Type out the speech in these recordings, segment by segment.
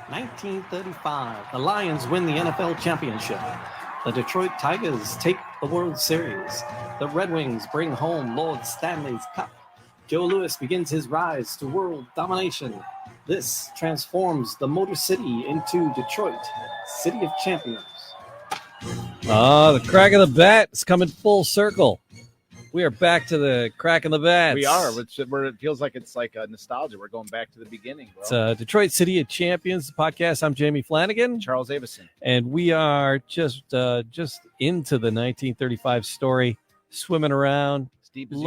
1935, the Lions win the NFL championship. The Detroit Tigers take the World Series. The Red Wings bring home Lord Stanley's Cup. Joe Louis begins his rise to world domination. This transforms the Motor City into Detroit, City of Champions. The crack of the bat is coming full circle. We are back to the crack of the bats. We are. It feels like it's like a nostalgia. We're going back to the beginning. Bro. It's Detroit City of Champions podcast. I'm Jamie Flanagan. Charles Avison. And we are just into the 1935 story, swimming around, as deep as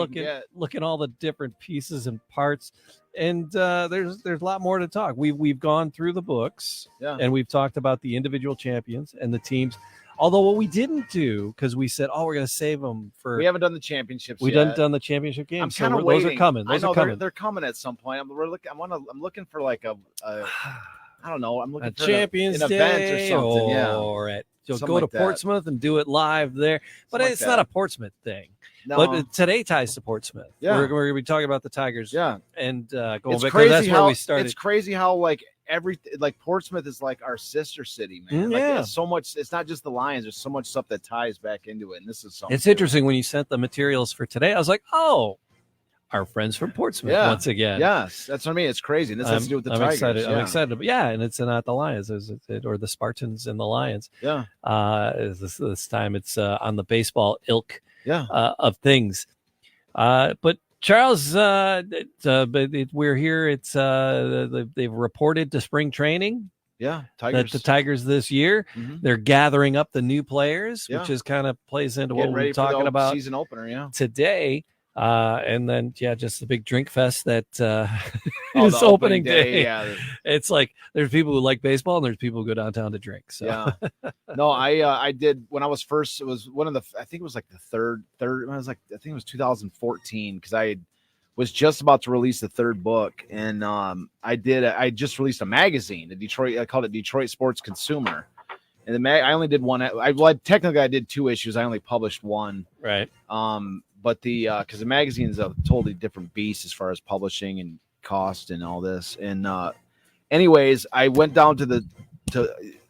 looking all the different pieces and parts. And there's a lot more to talk. We've gone through the books, and we've talked about the individual champions and the teams. Although what we didn't do, because we said, we're going to save them for... We haven't done the championships We yet. haven't done the championship games. I'm kind of waiting. Those are coming. They're coming at some point. I'm looking for like a I don't know. I'm looking for Champions an event or something. Or at Something go to like that. Portsmouth and do it live there. But Something it's like not that. a Portsmouth thing. No. But today ties to Portsmouth. Yeah. We're going to be talking about the Tigers. Yeah. And going It's back, crazy that's how where we started. It's crazy how like Portsmouth is like our sister city, man. Like, there's so much. It's not just the Lions. There's so much stuff that ties back into it. And this is something. It's interesting when you sent the materials for today. I was like, our friends from Portsmouth once again. Yes, that's what I mean. It's crazy. And this has to do with the I'm Tigers. excited. Yeah. I'm excited. And it's not the Lions, or the Spartans and the Lions. Yeah. This time it's on the baseball ilk. Yeah. Of things. But Charles, we're here. It's they've reported to spring training. Yeah, Tigers. The Tigers this year, they're gathering up the new players, which is kind of plays into what we're talking about season opener. Today. And then just the big drink fest that is opening day. Yeah, it's like there's people who like baseball and there's people who go downtown to drink. So no, I did when I was first. It was one of the I think it was like the third. I was like I think it was 2014 because I was just about to release the third book, and I just released a magazine, I called it Detroit Sports Consumer, and I only did one. Technically I did 2 issues. I only published one. Right. But because the magazine is a totally different beast as far as publishing and cost and all this. And anyways, I went down to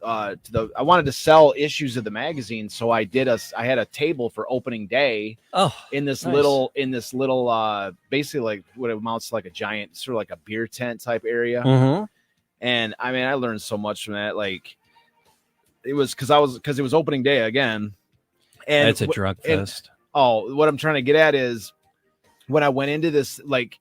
I wanted to sell issues of the magazine, so I had a table for opening day. In this little basically like what amounts to like a giant sort of like a beer tent type area. And I mean, I learned so much from that. Like it was because it was opening day again. And it's a drug fest. What I'm trying to get at is when I went into this, like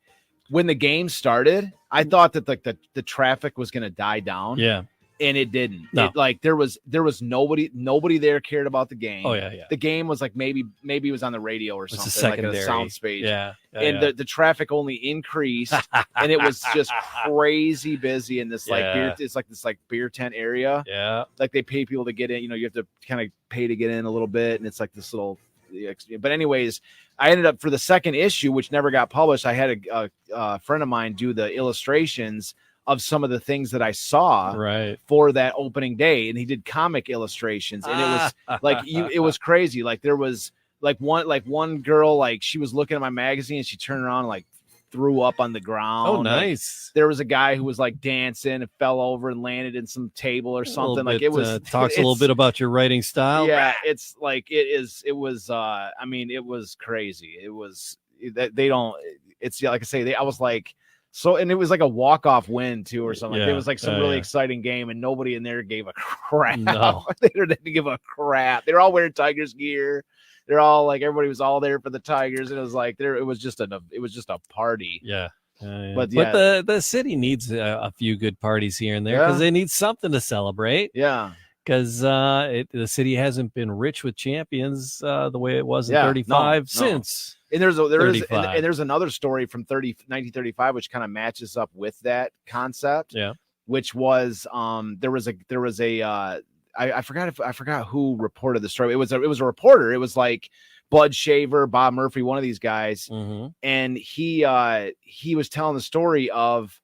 when the game started, I thought that like the traffic was going to die down. Yeah. And it didn't. No. There was nobody there cared about the game. Oh yeah. The game was like maybe it was on the radio or something, secondary. like a sound stage. Yeah. And the traffic only increased, and it was just crazy busy in this beer. It's like this like beer tent area. Yeah. Like they pay people to get in. You have to kind of pay to get in a little bit, and it's like this little. But anyways, I ended up for the second issue, which never got published. I had a friend of mine do the illustrations of some of the things that I saw for that opening day, and he did comic illustrations, and it was like it was crazy. Like there was one girl, like she was looking at my magazine and she turned around and like threw up on the ground. Oh, nice. Like, there was a guy who was like dancing and fell over and landed in some table or something. Like it was talks a little bit about your writing style. Yeah, it's like it was I mean, it was crazy. It was they don't. It's like I say, I was like. So, and it was like a walk-off win too, or something. Like, it was like some really exciting game, and nobody in there gave a crap. No. They didn't give a crap. They're all wearing Tigers gear. They're all like everybody was all there for the Tigers, and it was like it was just a party. Yeah. But the city needs a few good parties here and there because they need something to celebrate. Yeah. Because the city hasn't been rich with champions the way it was in 35 since. And there's another story from 1935 which kind of matches up with that concept. Yeah. Which was there was a I forgot who reported the story. It was a reporter. It was like Bud Shaver, Bob Murphy, one of these guys, and he was telling the story of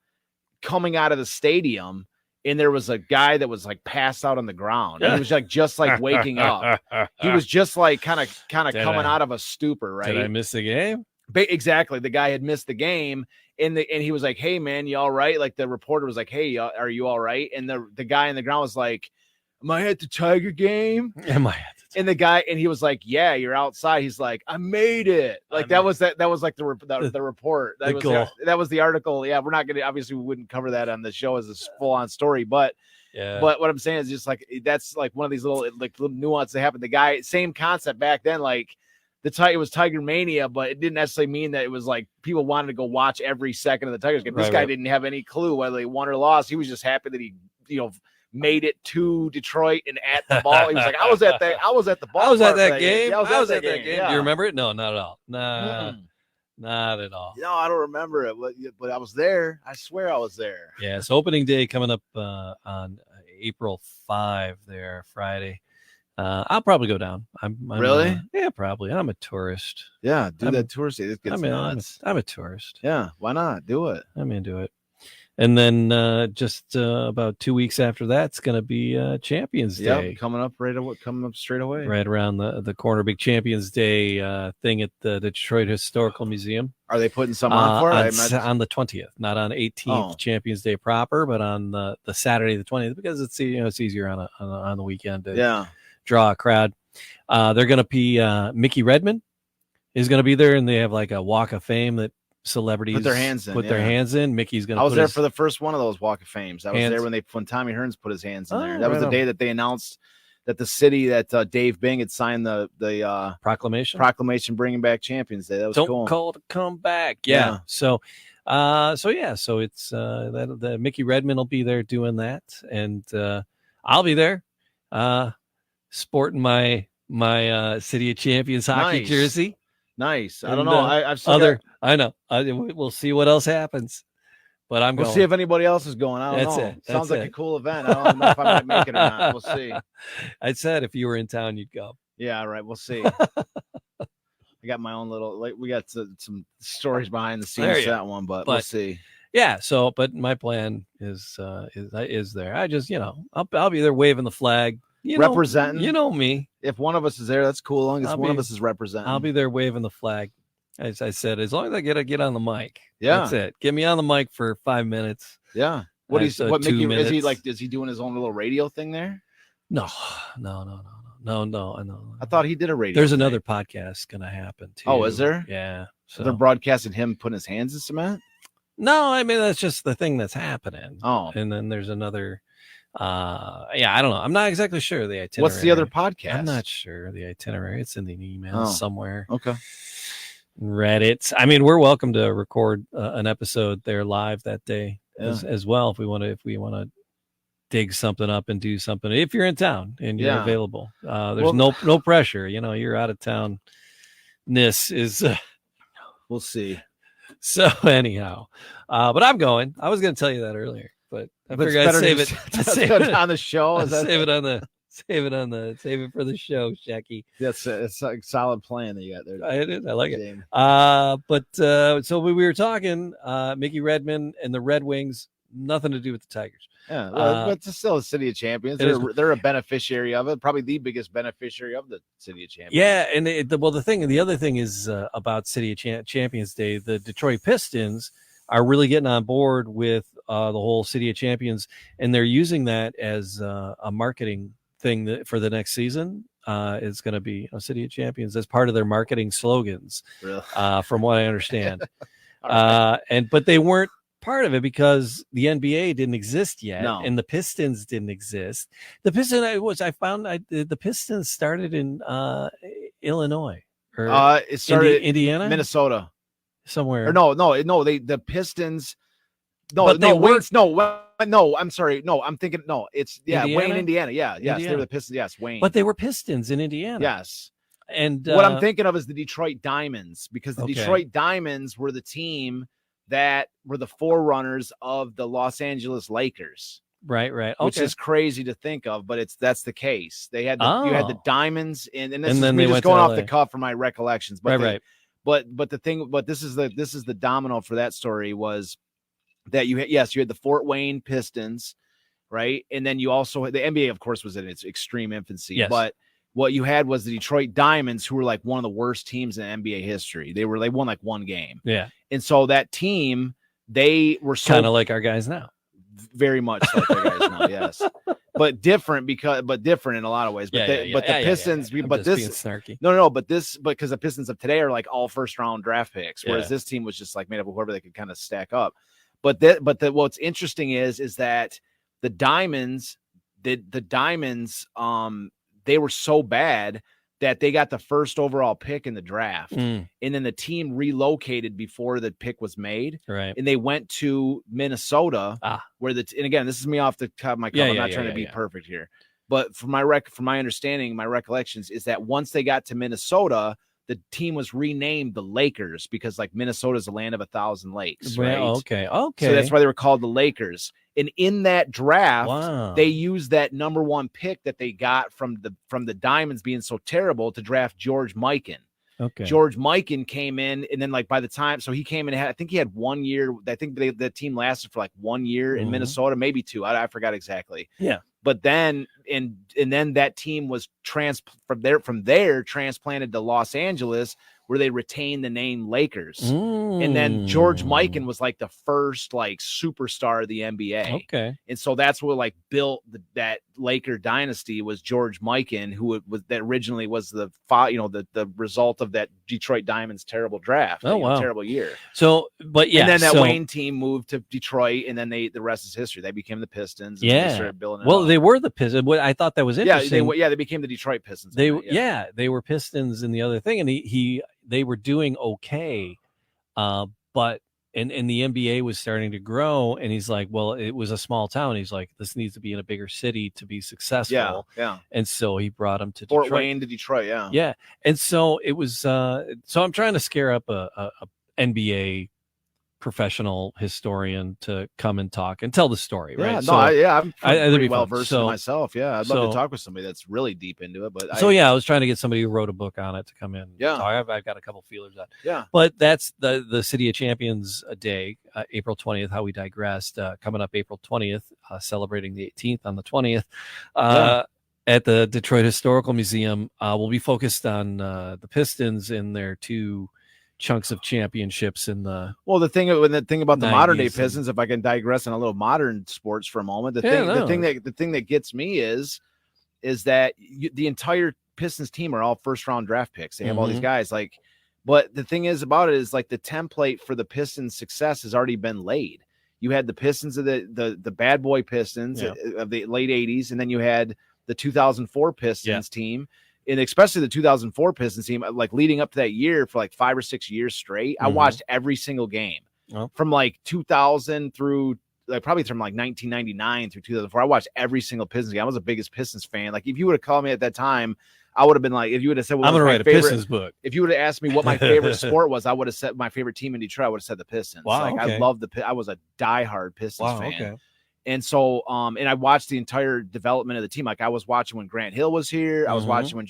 coming out of the stadium. And there was a guy that was like passed out on the ground. And he was like just like waking up. He was just like kind of coming out of a stupor, right? Did I miss the game? Exactly. The guy had missed the game, And he was like, "Hey man, you all right?" Like the reporter was like, "Hey, are you all right?" And the guy in the ground was like, "Am I at the Tiger game?" Am I at the And the guy, and he was like, "Yeah, you're outside." He's like, "I made it." Like that was like the report. That was the article. Yeah, we're not gonna, obviously we wouldn't cover that on the show as a full on story, but what I'm saying is just like that's like one of these little nuances that happened. The guy, same concept back then, like it was Tiger Mania, but it didn't necessarily mean that it was like people wanted to go watch every second of the Tigers game. This guy didn't have any clue whether they won or lost. He was just happy that he, made it to Detroit and at the ball. He was like, I was at the ball. I was at that game. I was at that game. Yeah. Do you remember it? No, not at all. Nah, not at all. No, I don't remember it, but I was there. I swear I was there. Yeah, it's opening day coming up on April 5 there, Friday. I'll probably go down. I'm really? Yeah, probably. I'm a tourist. Yeah, that tourist. It gets nuts. I'm a tourist. Yeah, why not? Do it. I'm into it. And then just about 2 weeks after that, it's going to be Champions Day. Coming up straight away. Right around the corner, big Champions Day thing at the Detroit Historical Museum. Are they putting some on for it? On the 20th, not on 18th Champions Day proper, but on the Saturday the 20th, because it's easier on the weekend to draw a crowd. They're going to be Mickey Redmond is going to be there, and they have like a walk of fame that celebrities put their hands in. Mickey's going to. I was there for the first one of those walk of fames. I was there when Tommy Hearns put his hands in there. That was the day that they announced that the city that Dave Bing had signed the proclamation bringing back Champions Day. That was cool. Don't call to come back. Yeah. So it's that the Mickey Redmond will be there doing that, and I'll be there, sporting my City of Champions hockey jersey. Nice. I don't know. I've still I know. We'll see what else happens, but we'll see if anybody else is going. I don't know. Sounds like a cool event. I don't know if I might make it or not. We'll see. I said if you were in town, you'd go. Yeah. All right. We'll see. I got my own little. We got some stories behind the scenes for that one, but we'll see. Yeah. So, but my plan is there. I just I'll be there waving the flag. Representing. You know me. If one of us is there, that's cool. As long as one of us is representing. I'll be there waving the flag. As I said, as long as I get on the mic. Yeah. That's it. Get me on the mic for 5 minutes. Yeah. What Mickey, is he like? Is he doing his own little radio thing there? No. I thought he did a radio. There's another podcast going to happen too. Oh, is there? Yeah. So they're broadcasting him putting his hands in cement? No, I mean, that's just the thing that's happening. Oh. And then there's another. I don't know. I'm not exactly sure the itinerary. What's the other podcast? I'm not sure the itinerary. It's in the email somewhere. Okay. Reddit. I mean, we're welcome to record an episode there live that day as well if we want to dig something up and do something. If you're in town and you're available, there's no pressure. You're out of town. This is. We'll see. So anyhow, but I'm going. I was going to tell you that earlier. But I figured I'd save it on the show. Save it for the show, Shecky. That's a solid plan that you got there. I like it. But so we were talking Mickey Redmond and the Red Wings, nothing to do with the Tigers. Yeah, but it's still a City of Champions. They're a beneficiary of it, probably the biggest beneficiary of the City of Champions. Yeah, and the other thing is about City of Champions Day, the Detroit Pistons are really getting on board with the whole City of Champions, and they're using that as a marketing thing for the next season. It's going to be a City of Champions as part of their marketing slogans, really? From what I understand. But they weren't part of it because the NBA didn't exist yet, and the Pistons didn't exist. The Pistons started in Illinois, or it started Indiana, Minnesota. Somewhere. Or the Pistons. I'm sorry. No, I'm thinking. No, it's Indiana? Wayne, Indiana. Yeah, yes, Indiana. They were the Pistons. Yes, Wayne. But they were Pistons in Indiana. Yes. And what I'm thinking of is the Detroit Diamonds, because the Detroit Diamonds were the team that were the forerunners of the Los Angeles Lakers. Right. Okay. Which is crazy to think of, but that's the case. They had you had the Diamonds, and this then is just going off the cuff from my recollections. But right. But this is the domino for that story was that you had the Fort Wayne Pistons, right? And then you also the NBA, of course, was in its extreme infancy. Yes. But what you had was the Detroit Diamonds, who were like one of the worst teams in NBA history. They won like one game. Yeah. And so that team they were so kind of like our guys now. Very much like our guys now, yes. But different in a lot of ways. But the Pistons, but this snarky. No, but because the Pistons of today are like all first round draft picks, whereas this team was just like made up of whoever they could kind of stack up. But what's interesting is that the Diamonds, they were so bad that they got the first overall pick in the draft, and then the team relocated before the pick was made, right? And they went to Minnesota, where and again, this is me off the top of my cup. I'm not trying to be perfect here, but from my understanding, my recollections is that once they got to Minnesota, the team was renamed the Lakers because like Minnesota is the land of 1,000 lakes, right? Okay. So that's why they were called the Lakers. And in that draft, they used that number 1 pick that they got from the Diamonds being so terrible to draft George Mikan. Okay. George Mikan came in, and then like by the time, so he came in, I think he had 1 year. I think the team lasted for like 1 year in Minnesota, maybe 2. I forgot exactly. Yeah. But then and then that team was from there transplanted to Los Angeles, where they retained the name Lakers. And then George Mikan was like the first like superstar of the NBA. Okay. And so that's what like built that Laker dynasty was George Mikan, who was that originally was the result of that Detroit Diamonds terrible draft. Oh, wow. Terrible year. So, but yeah. And then that Wayne team moved to Detroit, and then the rest is history. They became the Pistons. And they started building it up. They were the Pistons. I thought that was interesting. They became the Detroit Pistons. They were Pistons in the other thing, and they were doing okay, but and the NBA was starting to grow, and he's like, well, it was a small town. He's like, this needs to be in a bigger city to be successful. Yeah. And so he brought him to Fort Detroit. Wayne to Detroit. Yeah. Yeah. And so it was. So I'm trying to scare up a NBA professional historian to come and talk and tell the story, right? I'm pretty well versed in myself. Yeah, I'd love to talk with somebody that's really deep into it. But I was trying to get somebody who wrote a book on it to come in. Yeah, I've got a couple feelers on. Yeah, but that's the City of Champions Day, April 20th. How we digressed. Coming up April 20th, celebrating the 18th on the 20th. At the Detroit Historical Museum, we'll be focused on the Pistons and their 2 chunks of championships in the thing about the modern day Pistons, if I can digress on a little modern sports for a moment, the thing that gets me is that the entire Pistons team are all first round draft picks. They have all these guys but the thing is about it is like the template for the Pistons success has already been laid. You had the Pistons of the bad boy Pistons of the late 80s, and then you had the 2004 Pistons team. And especially the 2004 Pistons team, like leading up to that year for like 5 or 6 years straight, I watched every single game from like 2000 through probably from like 1999 through 2004. I watched every single Pistons game. I was the biggest Pistons fan. Like if you would have called me at that time, I would have been like, if you would have said, well, I'm going to write a Pistons book. If you would have asked me what my favorite sport was, I would have said my favorite team in Detroit. I would have said the Pistons. Wow, I loved I was a diehard Pistons fan. Okay. And so, and I watched the entire development of the team. Like I was watching when Grant Hill was here. I was watching when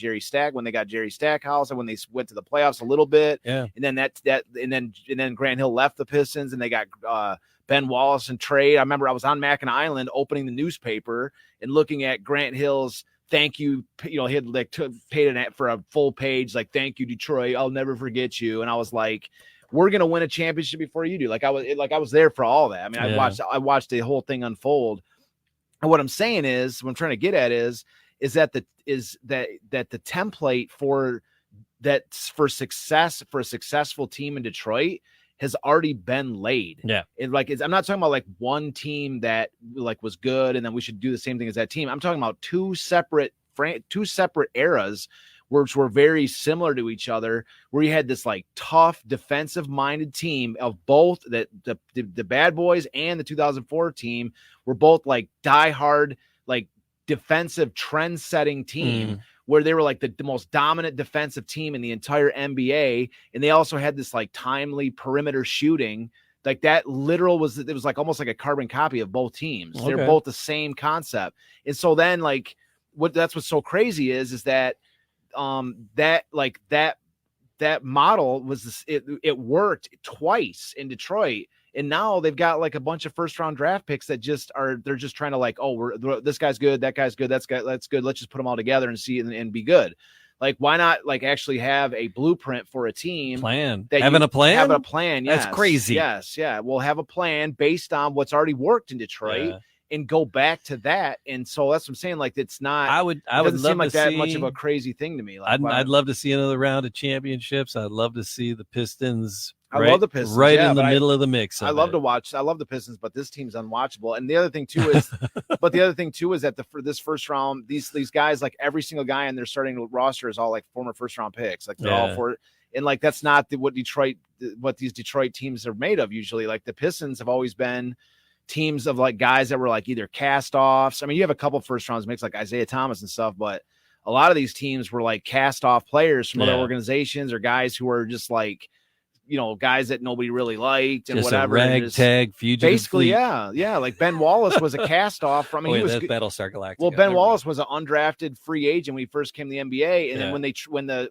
when they got Jerry Stackhouse, and when they went to the playoffs a little bit. Yeah. And then and then Grant Hill left the Pistons, and they got Ben Wallace and trade. I remember I was on Mackinac Island opening the newspaper and looking at Grant Hill's thank you. He had like paid it for a full page, like thank you Detroit, I'll never forget you. And I was like, we're gonna win a championship before you do. I was there for all that. I mean, I watched the whole thing unfold. And what I'm saying is, what I'm trying to get at is that the template for success for a successful team in Detroit has already been laid. Yeah. I'm not talking about like one team that like was good and then we should do the same thing as that team. I'm talking about two separate eras which were very similar to each other, where you had this like tough defensive minded team of both the bad boys and the 2004 team were both like diehard, like defensive trend setting team where they were like the most dominant defensive team in the entire NBA. And they also had this like timely perimeter shooting. Like that literal it was like almost like a carbon copy of both teams. Okay. They're both the same concept. And so then like that's what's so crazy is that that model was it worked twice in Detroit, and now they've got like a bunch of first round draft picks that they're just trying to like, oh, this guy's good, that guy's good, that's good, let's just put them all together and see and be good. Like, why not like actually have a blueprint for a team plan? That Having a plan? Having a plan. Yes. That's crazy. Yes. Yeah. We'll have a plan based on what's already worked in Detroit and go back to that. And so that's what I'm saying. Like, it's not, I would doesn't love seem like to that see, much of a crazy thing to me. Like, I'd love to see another round of championships. I'd love to see the Pistons. I love the Pistons right in the middle of the mix. I love to watch. I love the Pistons, but this team's unwatchable. And the other thing too is, that for this first round, these guys, like every single guy in their starting roster is all like former first round picks. Like they're all for, and like that's not what these Detroit teams are made of usually. Like the Pistons have always been teams of like guys that were like either cast offs. I mean, you have a couple first rounds mix like Isaiah Thomas and stuff, but a lot of these teams were like cast off players from other organizations or guys who are just like, guys that nobody really liked and just whatever. A ragtag fugitive. Basically, fleet. Yeah. Like Ben Wallace was a cast off from. He was Battlestar Galactica. Well, Ben Wallace was an undrafted free agent when he first came to the NBA, and then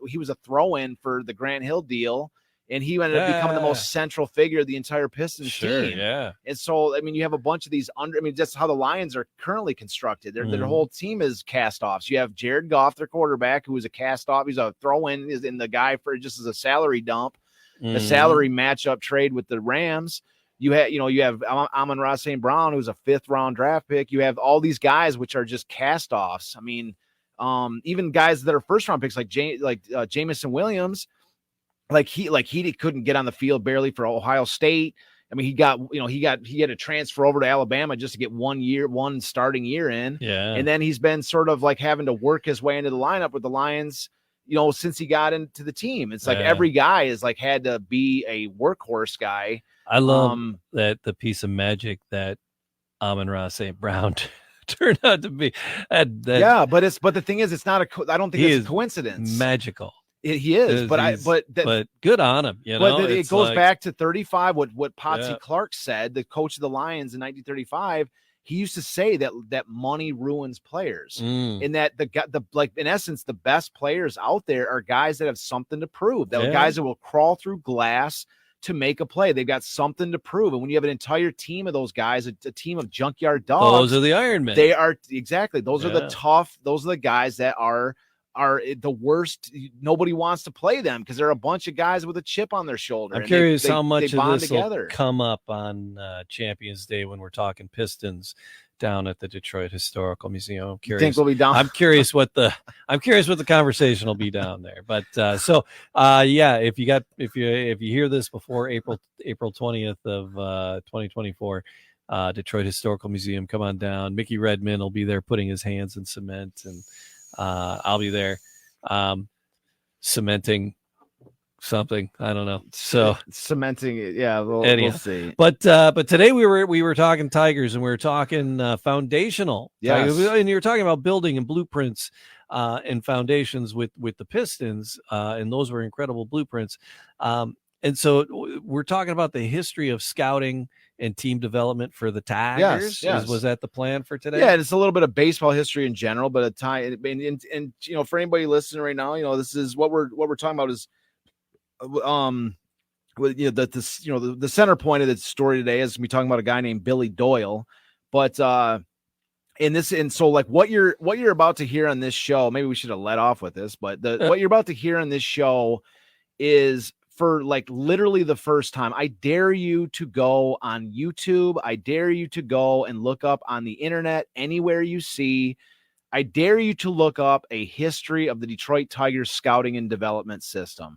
he was a throw-in for the Grant Hill deal, and he ended up becoming the most central figure of the entire Pistons team. Yeah. And so, I mean, you have a bunch of these that's how the Lions are currently constructed. Their whole team is cast offs. You have Jared Goff, their quarterback, who is a cast off. He's a throw-in, is in the guy for just as a salary dump. A salary matchup trade with the Rams. You have Amon-Ra St. Brown, who's a 5th round draft pick. You have all these guys which are just cast offs. I mean, even guys that are first round picks like Jamison Williams, he couldn't get on the field barely for Ohio State. I mean, he had to transfer over to Alabama just to get one starting year in. Yeah. And then he's been sort of like having to work his way into the lineup with the Lions, since he got into the team. It's like every guy is like had to be a workhorse guy. I love that the piece of magic that Amon-Ra St. Brown turned out to be. But the thing is, it's not I don't think it's a coincidence. Magical. He is, but good on him. But it goes back to 35. What Potsy Clark said, the coach of the Lions in 1935. He used to say that money ruins players, and that in essence, the best players out there are guys that have something to prove. That are guys that will crawl through glass to make a play. They've got something to prove. And when you have an entire team of those guys, a team of junkyard dogs, those are the Iron Men. They are exactly. Those are the tough. Those are the guys that are the worst. Nobody wants to play them because they're a bunch of guys with a chip on their shoulder. I'm curious how much of this will come up on Champions Day when we're talking Pistons down at the Detroit Historical Museum. I'm curious. You think we'll be down? I'm curious what the conversation will be down there. But if you hear this before April 20th of 2024. Detroit Historical Museum, come on down. Mickey Redmond will be there putting his hands in cement, and I'll be there cementing something. I don't know. So cementing it. Yeah, we'll see. But today we were talking Tigers, and we were talking foundational. Yes. Tigers, and you were talking about building and blueprints and foundations with the Pistons, and those were incredible blueprints. And so we're talking about the history of scouting and team development for the Tigers. Yes. Was that the plan for today? Yeah, it's a little bit of baseball history in general, but a time and for anybody listening right now, this is what we're talking about is the center point of the story today is me talking about a guy named Billy Doyle. But so what you're about to hear on this show, maybe we should have let off with this, but what you're about to hear on this show is for like literally the first time. I dare you to go on YouTube. I dare you to go and look up on the internet anywhere you see. I dare you to look up a history of the Detroit Tigers scouting and development system.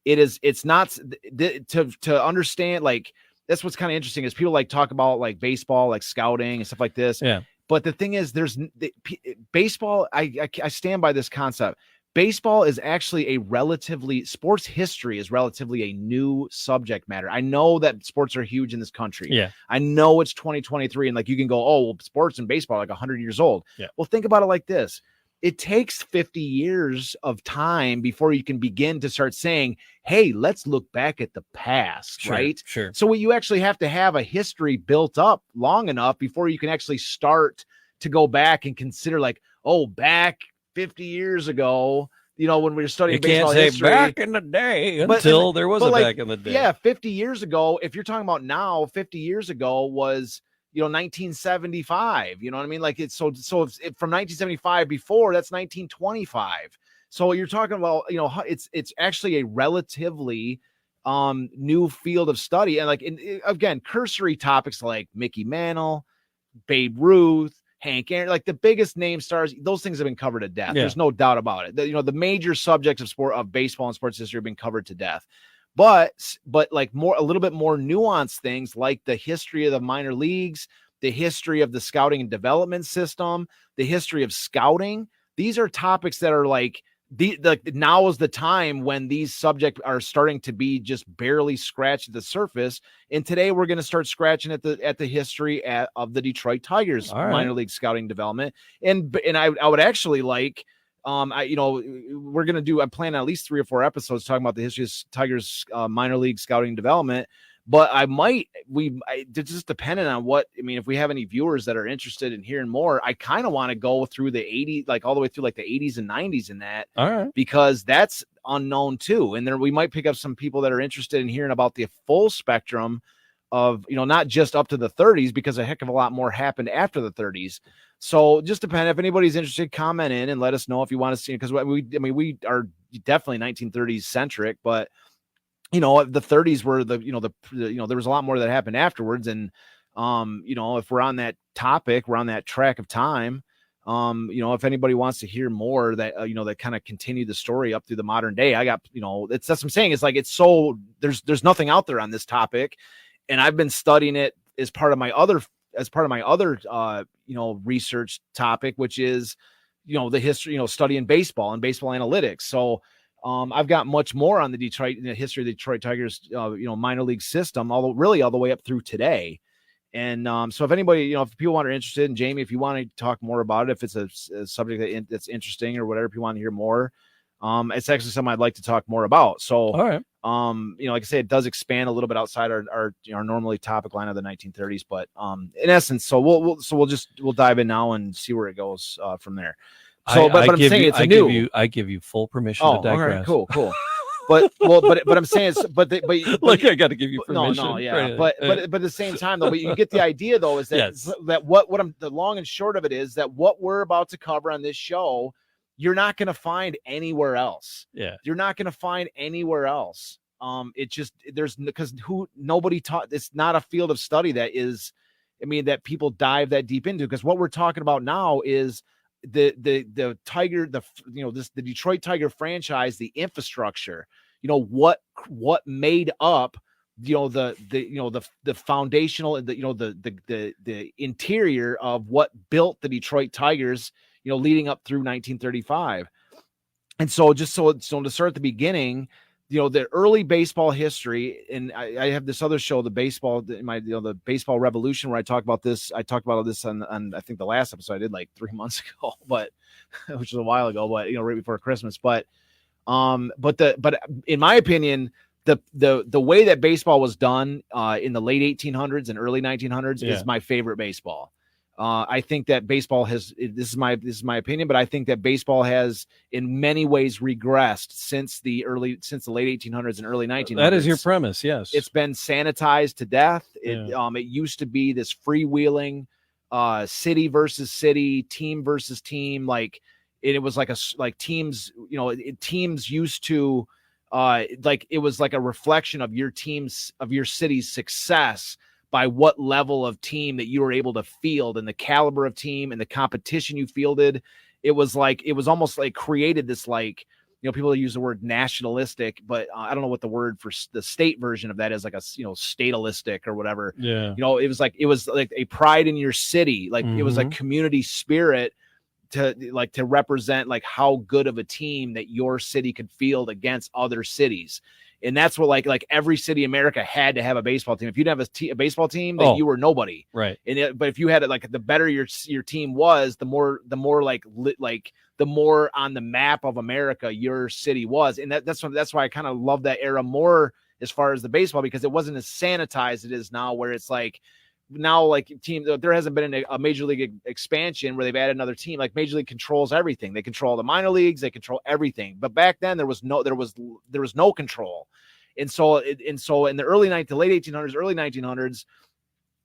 It's not to understand, like, that's what's kind of interesting is people like talk about like baseball, like scouting and stuff like this. Yeah. But the thing is, baseball. I stand by this concept. Baseball is actually sports history is relatively a new subject matter. I know that sports are huge in this country. Yeah. I know it's 2023 and like you can go, oh, well, sports and baseball are like 100 years old. Yeah. Well, think about it like this. It takes 50 years of time before you can begin to start saying, hey, let's look back at the past, right? Sure. So you actually have to have a history built up long enough before you can actually start to go back and consider like, oh, back 50 years ago, when we were studying baseball history. Back in the day until there was back in the day. Yeah, 50 years ago, if you're talking about now, 50 years ago was, 1975. You know what I mean? Like it's so if from 1975 before, that's 1925. So you're talking about, it's actually a relatively new field of study. And again, cursory topics like Mickey Mantle, Babe Ruth, Hank Aaron, like the biggest name stars, those things have been covered to death. There's no doubt about it. The major subjects of baseball and sports history have been covered to death. But like a little bit more nuanced things like the history of the minor leagues, the history of the scouting and development system, the history of scouting. These are topics that are now is the time when these subjects are starting to be just barely scratched at the surface. And today we're going to start scratching at the history of the Detroit Tigers minor league scouting development. And I would actually like, I'm planning at least 3 or 4 episodes talking about the history of Tigers minor league scouting development. But it's just dependent on if we have any viewers that are interested in hearing more, I kind of want to go through the 80s, like all the way through like the 80s and 90s in that, because that's unknown too. And then we might pick up some people that are interested in hearing about the full spectrum of, not just up to the 30s, because a heck of a lot more happened after the 30s. So just depend if anybody's interested, comment in and let us know if you want to see it. Because we are definitely 1930s centric, but the 30s were there was a lot more that happened afterwards. And, if we're on that topic, we're on that track of time. If anybody wants to hear more that, that kind of continue the story up through the modern day, I got, that's what I'm saying. It's like, there's nothing out there on this topic. And I've been studying it as part of my other research topic, which is, the history, studying baseball and baseball analytics. So, I've got much more on the history of the Detroit Tigers, minor league system, all the way up through today. And so if anybody, if people are interested, and Jamie, if you want to talk more about it, if it's a subject that's interesting or whatever, if you want to hear more, it's actually something I'd like to talk more about. So, all right. Like I say, it does expand a little bit outside our normally topic line of the 1930s, but in essence, so we'll dive in now and see where it goes from there. So, I give you full permission to digress. All right, cool. But I'm saying, I got to give you permission. No, yeah. Right. But at the same time, though, but you get the idea, though, is that the long and short of it is that what we're about to cover on this show, you're not going to find anywhere else. Yeah, you're not going to find anywhere else. Nobody taught. It's not a field of study that people dive that deep into, because what we're talking about now is the Tiger, the Detroit Tiger franchise, the infrastructure, what made up, the foundational, the interior of what built the Detroit Tigers, leading up through 1935. And so to start at the beginning, the early baseball history, and I have this other show, the baseball revolution, where I talk about this. I talked about this on I think the last episode I did like 3 months ago, but which was a while ago, but right before Christmas. But in my opinion, the way that baseball was done in the late 1800s and early 1900s is my favorite baseball. I think that baseball this is my opinion, but I think that baseball has in many ways regressed since the late 1800s and early 1900s. That is your premise. Yes. It's been sanitized to death. It used to be this freewheeling, city versus city, team versus team. It was like teams, teams used to, it was like a reflection of your city's success by what level of team that you were able to field and the caliber of team and the competition you fielded. It was almost like created this, people use the word nationalistic, but I don't know what the word for the state version of that is, like a, statalistic or whatever. Yeah. It was like a pride in your city. It was a community spirit to represent how good of a team that your city could field against other cities. And that's what like every city in America had to have a baseball team. If you didn't have a baseball team, then you were nobody. Right. But if you had it, the better your team was, the more the more on the map of America your city was. And that's why I kind of love that era more as far as the baseball, because it wasn't as sanitized as it is now, where it's there hasn't been a major league expansion where they've added another team. Like Major League controls everything. They control the minor leagues. They control everything. But back then there was no control. And so in the late 1800s, early 1900s,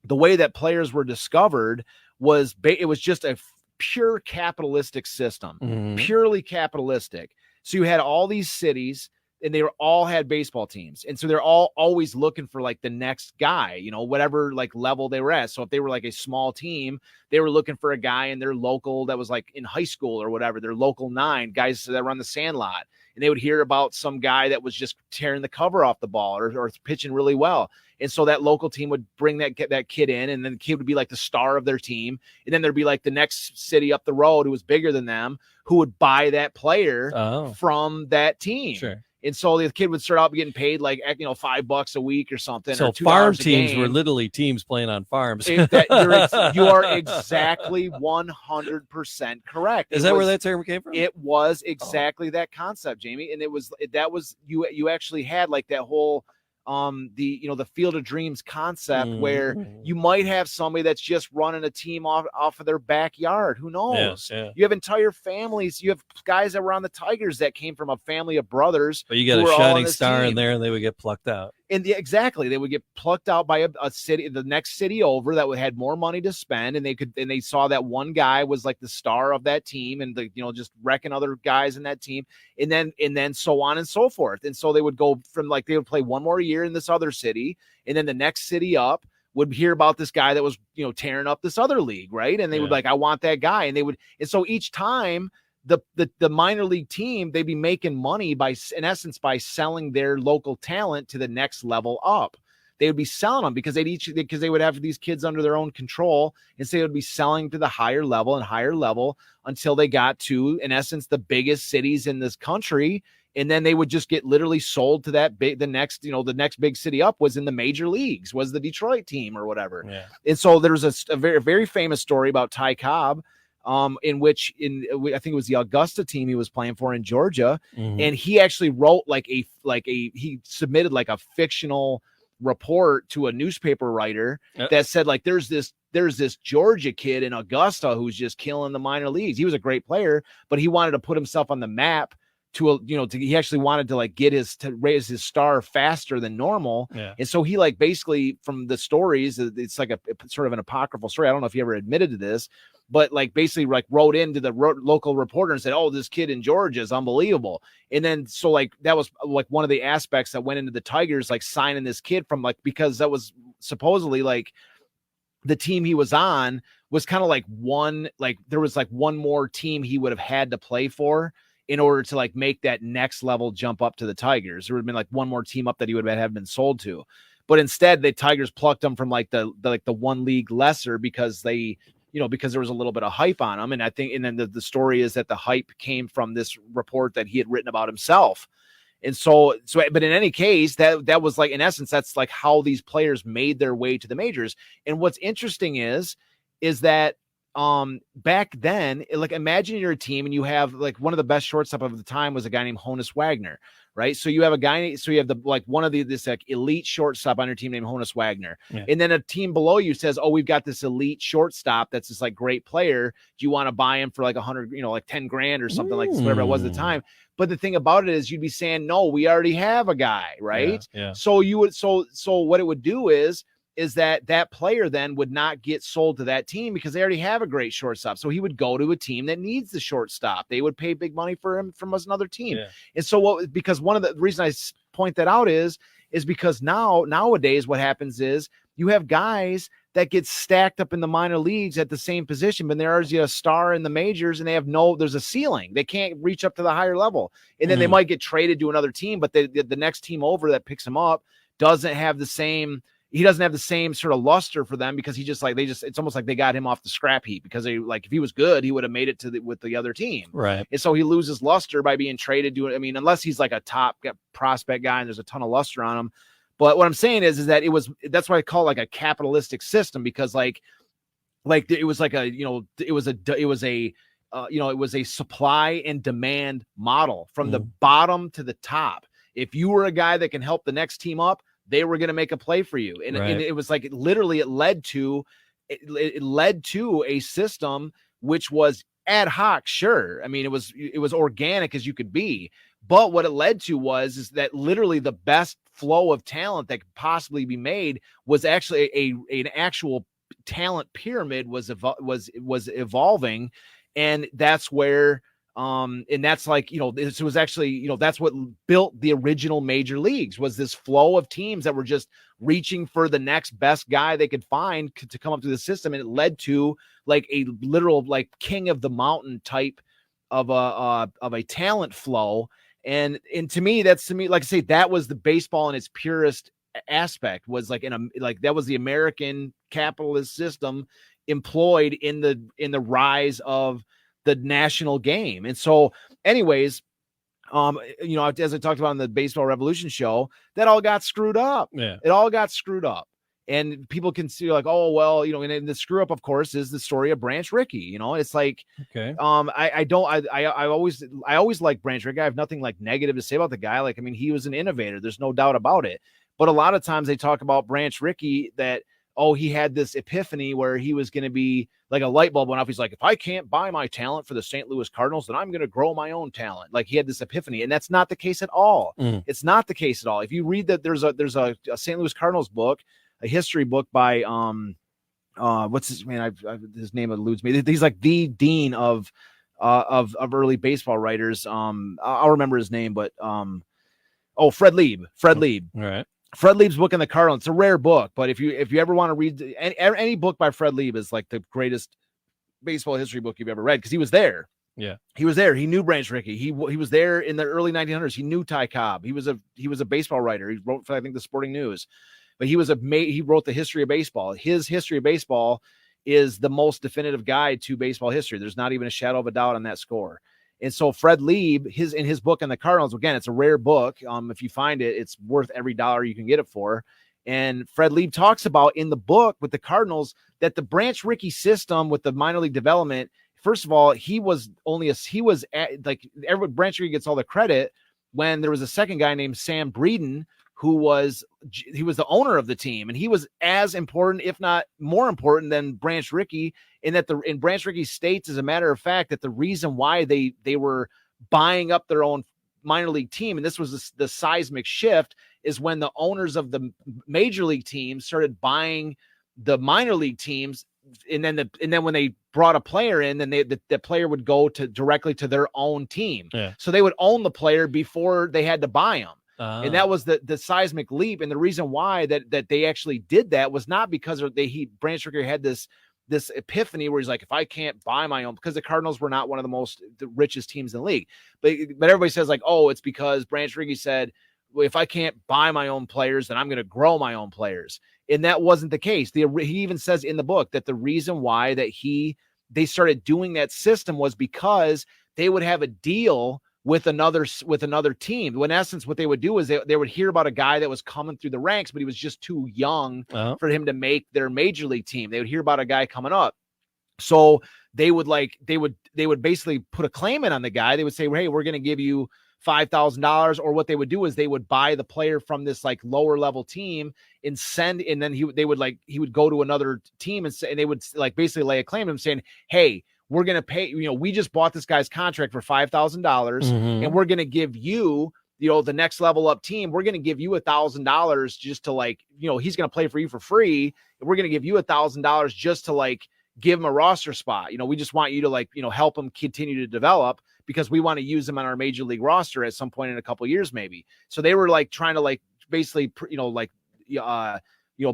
the way that players were discovered was it was just a pure capitalistic system, purely capitalistic. So you had all these cities, and they all had baseball teams. And so they're all always looking for like the next guy, you know, whatever like level they were at. So if they were like a small team, they were looking for a guy in their local that was like in high school or whatever, their local 9 guys that were on the Sandlot. And they would hear about some guy that was just tearing the cover off the ball or pitching really well. And so that local team would bring that kid in, and then the kid would be like the star of their team. And then there'd be like the next city up the road who was bigger than them who would buy that player from that team. Sure. And so the kid would start out getting paid like, you know, $5 a week or something. So or $2 farm a teams game. were literally teams playing on farms. You are exactly 100% correct. Is that where that term came from? It was exactly that concept, Jamie. And that was you actually had like that whole the Field of Dreams concept where you might have somebody that's just running a team off of their backyard. Who knows? Yeah. You have entire families. You have guys that were on the Tigers that came from a family of brothers. But you got a shining star in there, and they would get plucked out. And exactly, they would get plucked out by a city, the next city over that had more money to spend, and they saw that one guy was like the star of that team, and just wrecking other guys in that team, and then so on and so forth. And so they would go from like they would play one more year in this other city, and then the next city up would hear about this guy that was tearing up this other league, right? And they would like, I want that guy, and so each time. The minor league team, they'd be making money by selling their local talent to the next level up. They would be selling them because they would have these kids under their own control, and so they would be selling to the higher level until they got to, in essence, the biggest cities in this country. And then they would just get literally sold to the next big city up was in the major leagues, was the Detroit team or whatever. Yeah. And so there was a very, very famous story about Ty Cobb, in which I think it was the Augusta team he was playing for in Georgia. And he actually wrote he submitted like a fictional report to a newspaper writer that said like, there's this Georgia kid in Augusta who's just killing the minor leagues. He was a great player, but he wanted to put himself on the map he actually wanted to like to raise his star faster than normal. Yeah. And so he like basically from the stories, it's like a sort of an apocryphal story. I don't know if he ever admitted to this, but like basically like wrote into the local reporter and said, oh, this kid in Georgia is unbelievable. And then, so like, that was like one of the aspects that went into the Tigers, like signing this kid from like, because that was supposedly like the team he was on was kind of like there was like one more team he would have had to play for in order to like make that next level jump up to the Tigers. There would have been like one more team up that he would have been sold to, but instead the Tigers plucked him from like the one league lesser because because there was a little bit of hype on him. And I think, and then the story is that the hype came from this report that he had written about himself. And so, but in any case, that was like, in essence, that's like how these players made their way to the majors. And what's interesting is that, back then, like imagine you're a team and you have like one of the best shortstop of the time was a guy named Honus Wagner, right? So you have this like elite shortstop on your team named Honus Wagner. Yeah. And then a team below you says, oh, we've got this elite shortstop that's this like great player. Do you want to buy him for like 100, like 10 grand or something like this, whatever it was at the time? But the thing about it is you'd be saying, no, we already have a guy, right? Yeah. So what it would do is that player then would not get sold to that team because they already have a great shortstop. So he would go to a team that needs the shortstop. They would pay big money for him from another team. Yeah. And so because one of the reasons I point that out is because nowadays what happens is you have guys that get stacked up in the minor leagues at the same position, but there's a star in the majors and there's a ceiling. They can't reach up to the higher level. And then they might get traded to another team, but the next team over that picks him up doesn't have the same sort of luster for them because it's almost like they got him off the scrap heap because if he was good, he would have made it with the other team. Right. And so he loses luster by being traded to, unless he's like a top prospect guy and there's a ton of luster on him. But what I'm saying is that that's why I call it like a capitalistic system because it was a supply and demand model from the bottom to the top. If you were a guy that can help the next team up, they were going to make a play for you. And it was like, literally it led to a system, which was ad hoc. Sure. it was organic as you could be, but what it led to is that literally the best flow of talent that could possibly be made was actually an actual talent pyramid was evolving. And that's where And that's like, this was actually, that's what built the original major leagues, was this flow of teams that were just reaching for the next best guy they could find to come up through the system. And it led to like a literal, like king of the mountain type of a talent flow. And to me, like I say, that was the baseball in its purest aspect, was like that was the American capitalist system employed in the rise of the national game. And so anyways, as I talked about on the Baseball Revolution show, that all got screwed up. Yeah. It all got screwed up. And people can see like, oh, well, and the screw up, of course, is the story of Branch Rickey. It's like, okay. I always like Branch Rickey. I have nothing like negative to say about the guy. Like, I mean, he was an innovator. There's no doubt about it. But a lot of times they talk about Branch Rickey that, oh, he had this epiphany where he was going to be like a light bulb went off. He's like, if I can't buy my talent for the St. Louis Cardinals, then I'm going to grow my own talent. Like, he had this epiphany, and that's not the case at all. It's not the case at all. If you read that, there's a St. Louis Cardinals book, a history book by what's his man? His name eludes me. He's like the dean of early baseball writers. I'll remember his name, but Fred Lieb. All right. Fred Lieb's book in the Cardinals. It's a rare book, but if you ever want to read any book by Fred Lieb, is like the greatest baseball history book you've ever read, because he was there. Yeah, he was there. He knew Branch Rickey. He was there in the early 1900s. He knew Ty Cobb. He was a baseball writer. He wrote for, I think, the Sporting News, but he wrote the history of baseball. His history of baseball is the most definitive guide to baseball history. There's not even a shadow of a doubt on that score. And so Fred Lieb, in his book on the Cardinals, again, it's a rare book. If you find it, it's worth every dollar you can get it for. And Fred Lieb talks about in the book with the Cardinals that the Branch Rickey system with the minor league development, first of all, Branch Rickey gets all the credit when there was a second guy named Sam Breeden, who was the owner of the team, and he was as important, if not more important, than Branch Rickey. In that in Branch Rickey states, as a matter of fact, that the reason why they were buying up their own minor league team, and this was the seismic shift, is when the owners of the major league teams started buying the minor league teams, and then when they brought a player in, then the player would go directly to their own team. Yeah. So they would own the player before they had to buy him. And that was the seismic leap. And the reason why that they actually did that was not because Branch Rickey had this epiphany where he's like, if I can't buy my own, because the Cardinals were not one of the richest teams in the league. But everybody says like, oh, it's because Branch Rickey said, well, if I can't buy my own players, then I'm going to grow my own players. And that wasn't the case. He even says in the book that the reason why that they started doing that system was because they would have a deal with another team. When in essence, what they would do is they would hear about a guy that was coming through the ranks, but he was just too young for him to make their major league team. They would hear about a guy coming up. So they would basically put a claim in on the guy. They would say, hey, we're going to give you $5,000, or what they would do is they would buy the player from this like lower level team and then he would go to another team and they would like basically lay a claim to him saying, hey, we're going to pay, we just bought this guy's contract for $5,000 and we're going to give you, the next level up team, we're going to give you $1,000 just to like, he's going to play for you for free. And we're going to give you $1,000 just to like give him a roster spot. We just want you to like, help him continue to develop because we want to use him on our major league roster at some point in a couple of years, maybe. So they were like trying to like basically,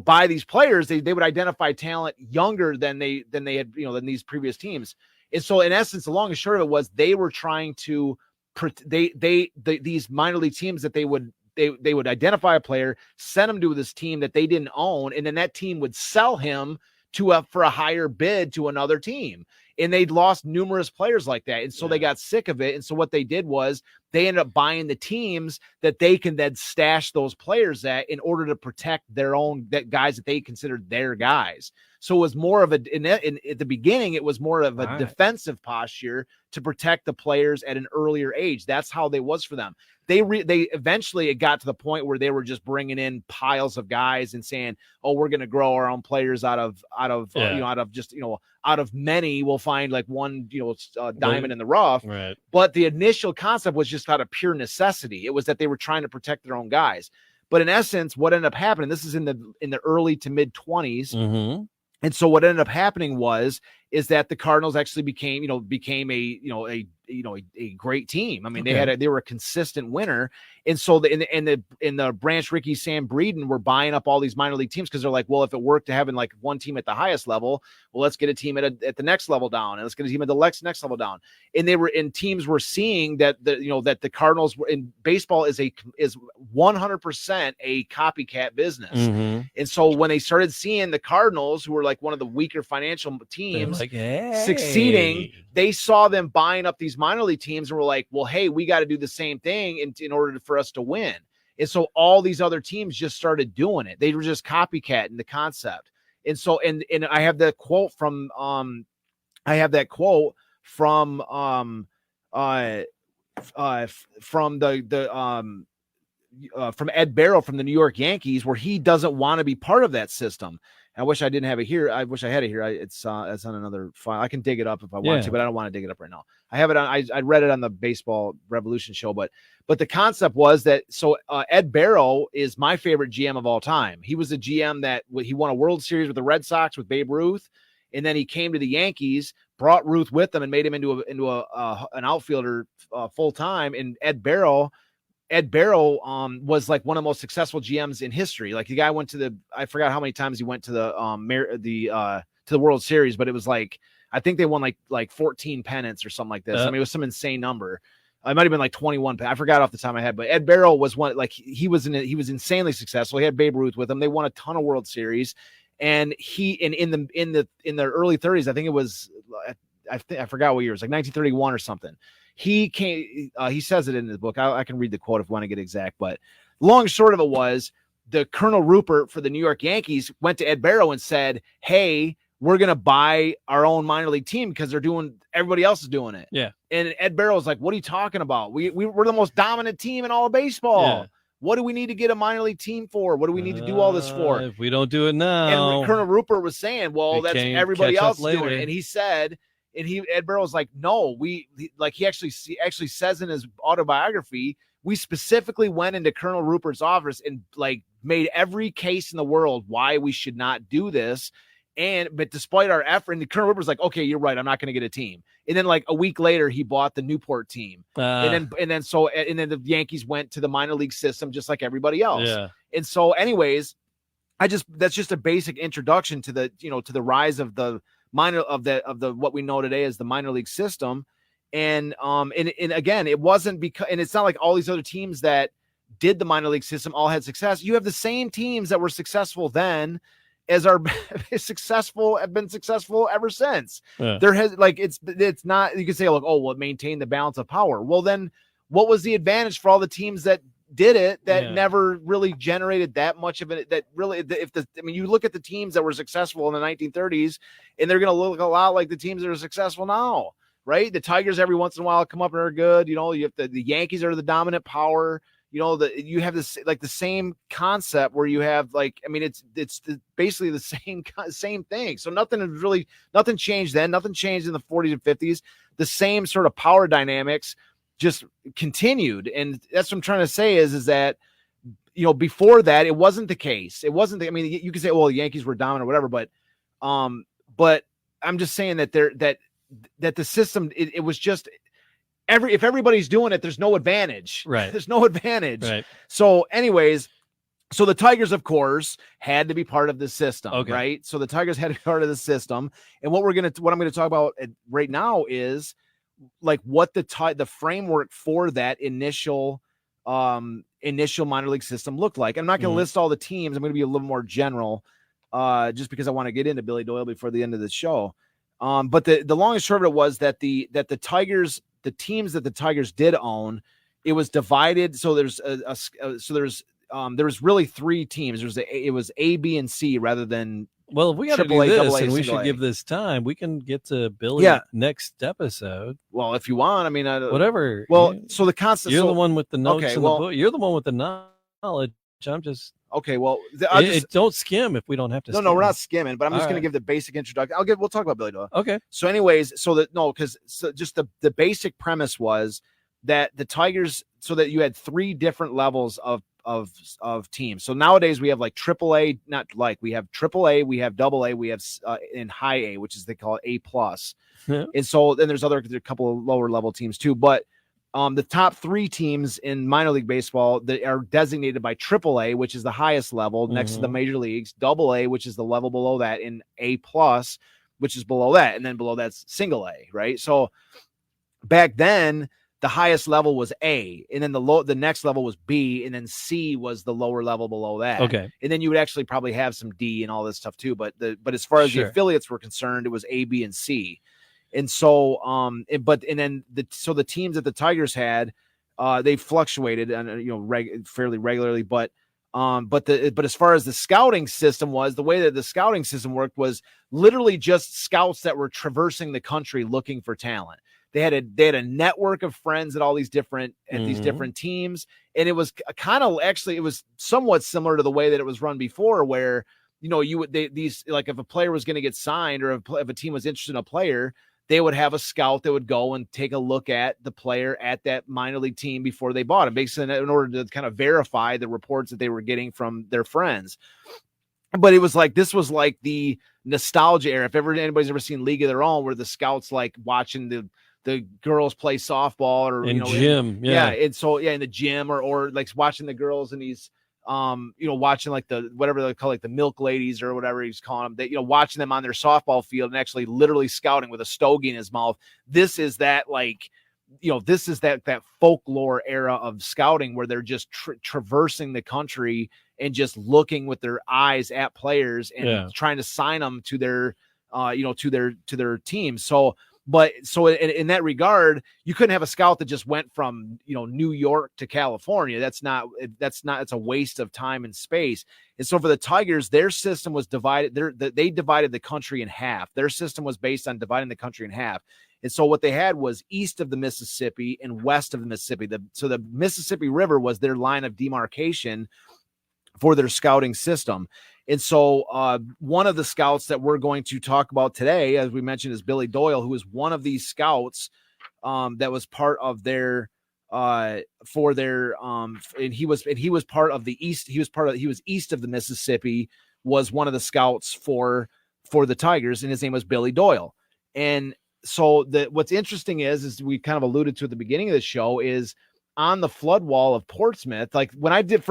by these players, they would identify talent younger than they had, than these previous teams. And so in essence, the long and short of it was they were trying to these minor league teams that they would identify a player, send him to this team that they didn't own, and then that team would sell him for a higher bid to another team. And they'd lost numerous players like that. And so they got sick of it. And so what they did was they ended up buying the teams that they can then stash those players at in order to protect their own guys that they considered their guys. So it was more of at the beginning, it was more of a defensive posture to protect the players at an earlier age. That's how they was for them. They eventually, it got to the point where they were just bringing in piles of guys and saying, "Oh, we're going to grow our own players out of many. We'll find like one, diamond in the rough." Right. But the initial concept was just out of pure necessity. It was that they were trying to protect their own guys. But in essence, what ended up happening, this is in the early to mid 20s. Mm-hmm. And so what ended up happening is that the Cardinals actually became a a great team. I mean, they were a consistent winner. And so in the Branch Rickey Sam Breeden were buying up all these minor league teams because they're like, well, if it worked to having like one team at the highest level, well, let's get a team at the next level down, and let's get a team at the next level down. And teams were seeing that the Cardinals were in baseball is 100% a copycat business. Mm-hmm. And so when they started seeing the Cardinals, who were like one of the weaker financial teams, like, hey, succeeding, they saw them buying up these minor league teams and were like, well, hey, we got to do the same thing in order for us to win. And so all these other teams just started doing it. They were just copycatting the concept. And so, and I have that quote from from Ed Barrow from the New York Yankees, where he doesn't want to be part of that system. I wish I didn't have it here. I wish I had it here. It's on another file. I can dig it up if I want to, but I don't want to dig it up right now. I have it on. I read it on the Baseball Revolution show, but the concept was that Ed Barrow is my favorite GM of all time. He was a GM that he won a World Series with the Red Sox with Babe Ruth, and then he came to the Yankees, brought Ruth with him, and made him into an outfielder full time. And Ed Barrow was like one of the most successful GMs in history. Like the guy went to I forgot how many times he went to the World Series, but it was like, I think they won like 14 pennants or something like this. I mean, it was some insane number. It might've been like 21. I forgot off the top of my head, but Ed Barrow was one, like he was insanely successful. He had Babe Ruth with him. They won a ton of World Series, and in the early 30s, I think it was, I forgot what year, it was like 1931 or something. He came, he says it in the book. I can read the quote if you want to get exact, but long and short of it was the Colonel Rupert for the New York Yankees went to Ed Barrow and said, hey, we're going to buy our own minor league team because everybody else is doing it. Yeah. And Ed Barrow was like, what are you talking about? We're the most dominant team in all of baseball. Yeah. What do we need to get a minor league team for? What do we need to do all this for? If we don't do it now. And Colonel Rupert was saying, well, that's everybody else doing it. And he said, Ed Barrow was like, no, he actually says in his autobiography, we specifically went into Colonel Rupert's office and like made every case in the world why we should not do this. But despite our effort, and Colonel Rupert's like, okay, you're right, I'm not going to get a team. And then like a week later, he bought the Newport team. And then the Yankees went to the minor league system just like everybody else. Yeah. And so anyways, that's just a basic introduction to the rise of the what we know today as the minor league system. And again, it wasn't because, and it's not like all these other teams that did the minor league system all had success. You have the same teams that were successful then as have been successful ever since. Yeah. There has it's not, you can say like, oh, well, it maintained the balance of power. Well, then what was the advantage for all the teams that did it that never really generated that much of it? That really, you look at the teams that were successful in the 1930s, and they're going to look a lot like the teams that are successful now, right? The Tigers every once in a while come up and are good. You have the Yankees are the dominant power. You have this like the same concept where you have it's basically the same thing. So nothing changed then. Nothing changed in the 40s and 50s. The same sort of power dynamics just continued. And that's what I'm trying to say is that, before that, it wasn't the case. It wasn't, you could say, well, the Yankees were dominant or whatever, but I'm just saying that that the system, it was just if everybody's doing it, there's no advantage. Right. There's no advantage. Right. So anyways, so the Tigers, of course, had to be part of the system, okay. Right? So the Tigers had to be part of the system. And what I'm going to talk about right now is like what the framework for that initial minor league system looked like. I'm not going to list all the teams. I'm going to be a little more general, just because I want to get into Billy Doyle before the end of the show. But the long and short of it was that the Tigers, the teams that the Tigers did own, it was divided. So there's there was really three teams. It was A, B, and C rather than. Well, if we got to do this, and we should give this time, we can get to Billy next episode. Well, if you want, whatever. Well, so the concept. You're the one with the notes in the book. You're the one with the knowledge. I'm just. Okay, well, don't skim if we don't have to. No, we're not skimming, but I'm just going to give the basic introduction. We'll talk about Billy Doyle. Okay. So, anyways, just the basic premise was that the Tigers, so that you had three different levels of of teams. So nowadays we have like AAA, we have AAA, we have AA, we have in high A, which is they call it A plus. And so then there's a couple of lower level teams too. But the top 3 teams in minor league baseball that are designated by AAA, which is the highest level next to the major leagues, AA, which is the level below that, and A plus, which is below that, and then below that's single A, right? So back then, the highest level was A, and then the next level was B, and then C was the lower level below that. Okay. And then you would actually probably have some D and all this stuff too. But as far as the affiliates were concerned, it was A, B, and C. And so, so the teams that the Tigers had, they fluctuated and fairly regularly. But as far as the scouting system was, the way that the scouting system worked was literally just scouts that were traversing the country looking for talent. They had a network of friends at all these different these different teams, and it was it was somewhat similar to the way that it was run before, where if a player was going to get signed or if a team was interested in a player, they would have a scout that would go and take a look at the player at that minor league team before they bought him, basically in order to kind of verify the reports that they were getting from their friends. But it was like, this was like the nostalgia era. If anybody's ever seen League of Their Own, where the scouts like watching the girls play softball or in gym, and so in the gym or like watching the girls in these watching like the whatever they call like the milk ladies or whatever he's calling them, that watching them on their softball field and actually literally scouting with a stogie in his mouth. This is that this is that folklore era of scouting where they're just traversing the country and just looking with their eyes at players and trying to sign them to their to their team. So in that regard, you couldn't have a scout that just went from, New York to California. It's a waste of time and space. And so for the Tigers, their system was divided. They divided the country in half. Their system was based on dividing the country in half. And so what they had was east of the Mississippi and west of the Mississippi. So the Mississippi River was their line of demarcation for their scouting system. And so one of the scouts that we're going to talk about today, as we mentioned, is Billy Doyle, who is one of these scouts that was part of their and he was part of the east. He was east of the Mississippi, was one of the scouts for the Tigers, and his name was Billy Doyle. And so what's interesting is we kind of alluded to at the beginning of the show, is on the flood wall of Portsmouth. Like when I did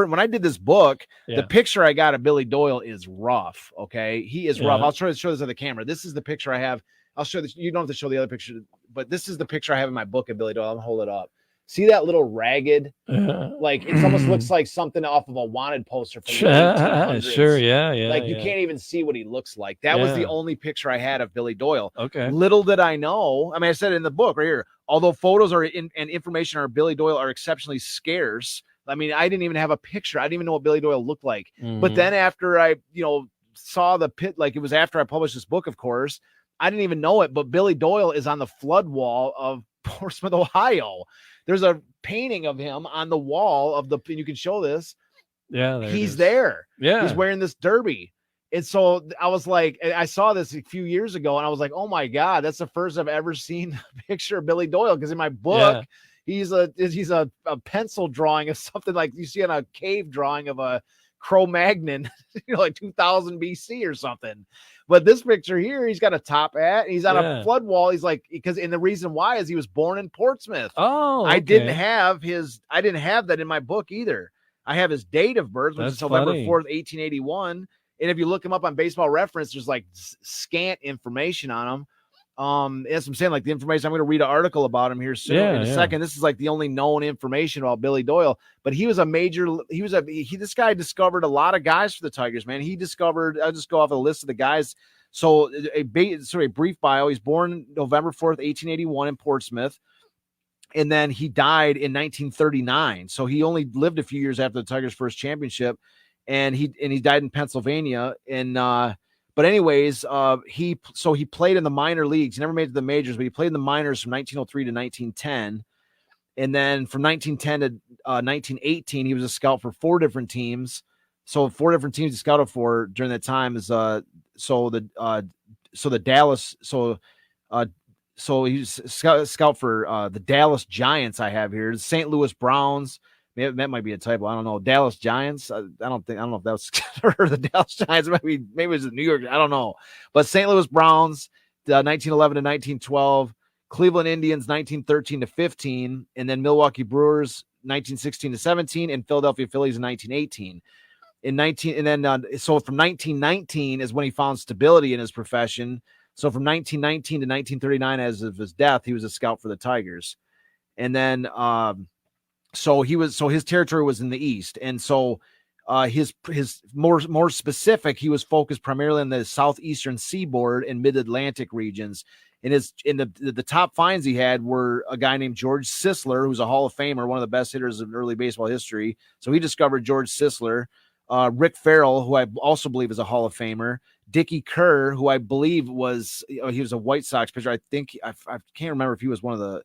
this book, the picture I got of Billy Doyle is rough. Okay. He is rough. I'll try to show this on the camera. This is the picture I have. I'll show this. You don't have to show the other picture, but this is the picture I have in my book of Billy Doyle. I'm gonna hold it up. See that little ragged, like it almost looks like something off of a wanted poster from the 1800s. Sure. Yeah. Like you can't even see what he looks like. That was the only picture I had of Billy Doyle. Okay. Little did I know. I mean, I said it in the book right here. Although photos and information on Billy Doyle are exceptionally scarce, I mean, I didn't even have a picture. I didn't even know what Billy Doyle looked like. But then after I, saw the pit, like it was after I published this book, of course, I didn't even know it. But Billy Doyle is on the flood wall of Portsmouth, Ohio. There's a painting of him on the wall of you can show this. Yeah. He's there. Yeah. He's wearing this derby. And so I was like, I saw this a few years ago and I was like, oh my God, that's the first I've ever seen a picture of Billy Doyle. Cause in my book, he's a pencil drawing of something like you see on a cave drawing of a Cro-Magnon, like 2000 BC or something. But this picture here, he's got a top hat. And he's on a flood wall. He's like, and the reason why is he was born in Portsmouth. Oh, okay. I didn't have that in my book either. I have his date of birth, which is November 4th, 1881. And if you look him up on Baseball Reference, there's like scant information on him. As I'm saying, like the information, I'm going to read an article about him here soon in a second. This is like the only known information about Billy Doyle, but this guy discovered a lot of guys for the Tigers, man. I'll just go off a list of the guys. So a brief bio. He's born November 4th, 1881 in Portsmouth. And then he died in 1939. So he only lived a few years after the Tigers' first championship. And he died in Pennsylvania. But anyways, he played in the minor leagues. He never made it to the majors, but he played in the minors from 1903 to 1910. And then from 1910 to 1918, he was a scout for 4 different teams. So 4 different teams he scouted for during that time is the Dallas. So he's scout for the Dallas Giants. I have here the St. Louis Browns, That might be a typo. I don't know. Dallas Giants. I don't know if that was or the Dallas Giants. Maybe it was the New York. I don't know. But St. Louis Browns, 1911 to 1912. Cleveland Indians, 1913 to 15, and then Milwaukee Brewers, 1916 to 17, and Philadelphia Phillies in 1918. So from 1919 is when he found stability in his profession. So from 1919 to 1939, as of his death, he was a scout for the Tigers. And then, so his territory was in the East. And so, his more specific, he was focused primarily on the southeastern seaboard and mid-Atlantic regions. And the top finds he had were a guy named George Sisler, who's a Hall of Famer, one of the best hitters in early baseball history. So he discovered George Sisler. Rick Farrell, who I also believe is a Hall of Famer. Dickie Kerr, who I believe he was a White Sox pitcher. I think I can't remember if he was one of the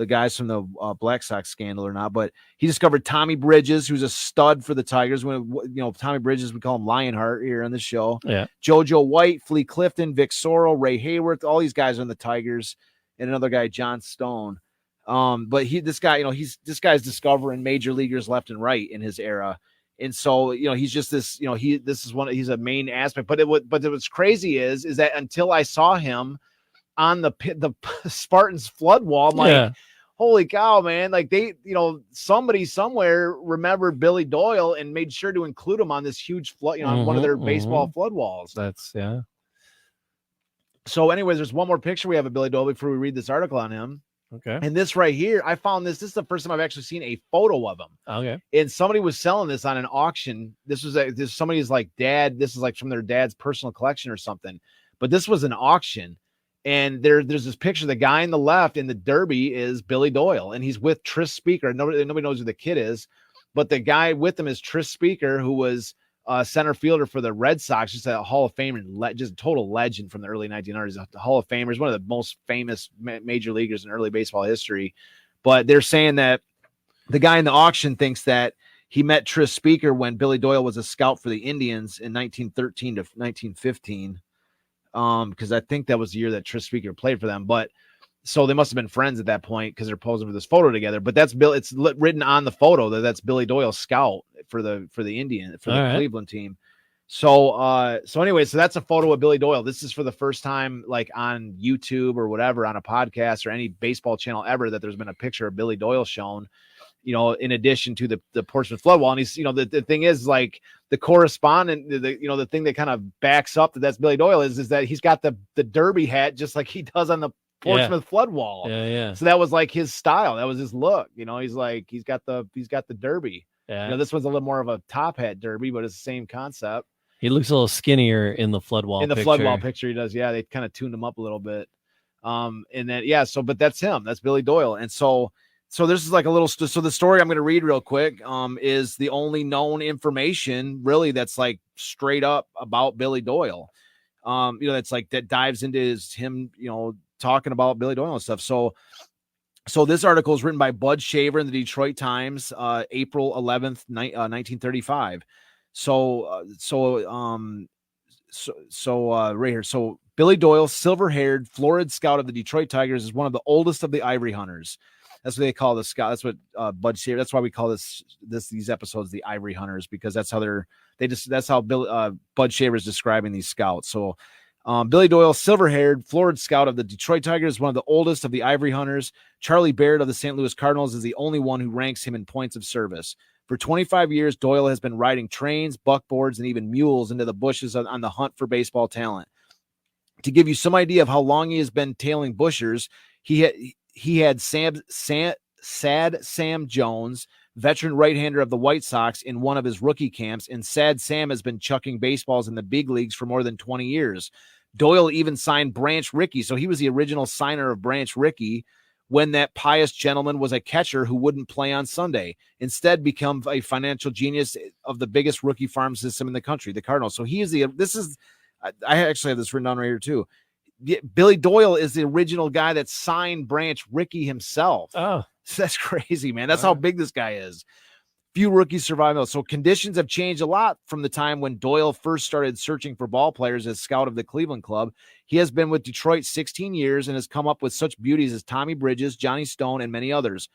guys from the Black Sox scandal or not, but he discovered Tommy Bridges, who's a stud for the Tigers. Tommy Bridges, we call him Lionheart here on the show. Yeah. JoJo White, Flea Clifton, Vic Sorrell, Ray Hayworth, all these guys are in the Tigers, and another guy, John Stone. But this guy's discovering major leaguers left and right in his era. And so, he's just this, he's a main aspect, but what's crazy is that until I saw him on the Spartans flood wall, I'm like, holy cow, man. Like somebody somewhere remembered Billy Doyle and made sure to include him on this huge flood, on one of their baseball flood walls. So anyways, there's one more picture we have of Billy Doyle before we read this article on him. Okay. And this right here, I found this is the first time I've actually seen a photo of him. Okay. And somebody was selling this on an auction. This somebody's like dad. This is like from their dad's personal collection or something, but this was an auction. And there's this picture. The guy on the left in the derby is Billy Doyle, and he's with Tris Speaker. Nobody knows who the kid is, but the guy with him is Tris Speaker, who was center fielder for the Red Sox, just a Hall of Famer, just a total legend from the early 1900s. A Hall of Famer, is one of the most famous major leaguers in early baseball history. But they're saying that the guy in the auction thinks that he met Tris Speaker when Billy Doyle was a scout for the Indians in 1913 to 1915. Because I think that was the year that Tris Speaker played for them. But so they must have been friends at that point because they're posing for this photo together. But that's Bill. It's written on the photo that's Billy Doyle, scout for the Cleveland team. So anyway, so that's a photo of Billy Doyle. This is for the first time, like on YouTube or whatever, on a podcast or any baseball channel ever, that there's been a picture of Billy Doyle shown. In addition to the Portsmouth flood wall. And he's, the thing is, like, the correspondent, the thing that kind of backs up that's Billy Doyle is that he's got the derby hat just like he does on the Portsmouth flood wall. Yeah. So that was like his style. That was his look. He's like, he's got the derby. Yeah. This one's a little more of a top hat derby, but it's the same concept. He looks a little skinnier in the flood wall. Flood wall picture, he does. Yeah. They kind of tuned him up a little bit. And then, but that's him. That's Billy Doyle. And so this is like a little, so the story I'm going to read real quick is the only known information really that's like straight up about Billy Doyle. That's like, that dives into him, talking about Billy Doyle and stuff. So this article is written by Bud Shaver in the Detroit Times, April 11th, 1935. Right here. So Billy Doyle, silver-haired, florid scout of the Detroit Tigers, is one of the oldest of the Ivory hunters. That's what they call the scout. That's what Bud Shaver. That's why we call these episodes the Ivory Hunters, because that's how that's how Bud Shaver is describing these scouts. So Billy Doyle, silver-haired, florid scout of the Detroit Tigers, one of the oldest of the Ivory Hunters. Charlie Baird of the St. Louis Cardinals is the only one who ranks him in points of service. For 25 years, Doyle has been riding trains, buckboards, and even mules into the bushes on the hunt for baseball talent. To give you some idea of how long he has been tailing bushers, he had Sad Sam Jones, veteran right-hander of the White Sox, in one of his rookie camps, and Sad Sam has been chucking baseballs in the big leagues for more than 20 years. Doyle even signed Branch Rickey, so he was the original signer of Branch Rickey when that pious gentleman was a catcher who wouldn't play on Sunday, instead become a financial genius of the biggest rookie farm system in the country, the Cardinals. So I actually have this written down right here too. Billy Doyle is the original guy that signed Branch Rickey himself. Oh, that's crazy, man. That's how big this guy is. Few rookies survive. So conditions have changed a lot from the time when Doyle first started searching for ball players as scout of the Cleveland Club. He has been with Detroit 16 years and has come up with such beauties as Tommy Bridges, Johnny Stone, and many others.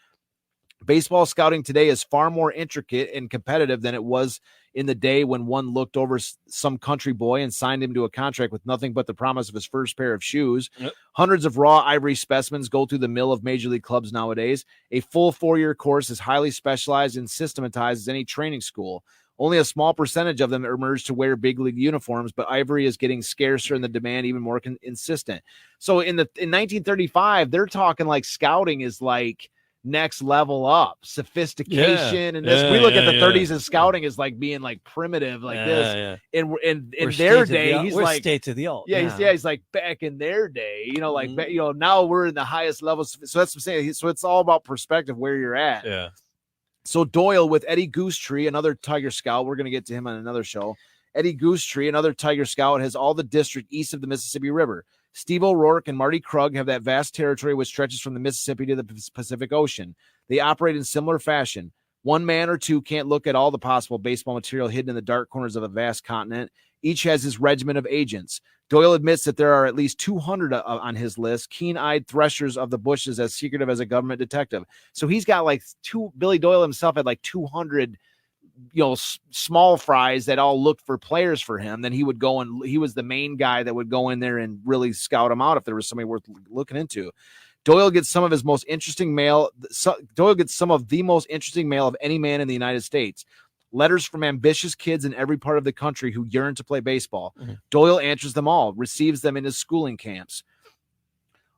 Baseball scouting today is far more intricate and competitive than it was in the day when one looked over some country boy and signed him to a contract with nothing but the promise of his first pair of shoes. Yep. Hundreds of raw ivory specimens go through the mill of major league clubs nowadays. A full 4-year course is highly specialized and systematized as any training school. Only a small percentage of them emerge to wear big league uniforms, but ivory is getting scarcer and the demand even more insistent. So in 1935, they're talking like scouting is like next level up, sophistication, and this. We look at the 30s and scouting is like being like primitive, like this. And in their day, he's we're like state to the alt. He's like back in their day, like now we're in the highest levels. So that's what I'm saying. So it's all about perspective where you're at. Yeah. So Doyle with Eddie Goosetree, another Tiger Scout. We're going to get to him on another show. Eddie Goosetree, another Tiger Scout, has all the district east of the Mississippi River. Steve O'Rourke and Marty Krug have that vast territory which stretches from the Mississippi to the Pacific Ocean. They operate in similar fashion. One man or two can't look at all the possible baseball material hidden in the dark corners of a vast continent. Each has his regiment of agents. Doyle admits that there are at least 200 on his list, keen-eyed threshers of the bushes as secretive as a government detective. So he's got like Billy Doyle himself had like 200 small fries that all looked for players for him. Then he would go and he was the main guy that would go in there and really scout them out if there was somebody worth looking into. Doyle gets some of the most interesting mail of any man in the United States. Letters from ambitious kids in every part of the country who yearn to play baseball. Mm-hmm. Doyle answers them all, receives them in his schooling camps.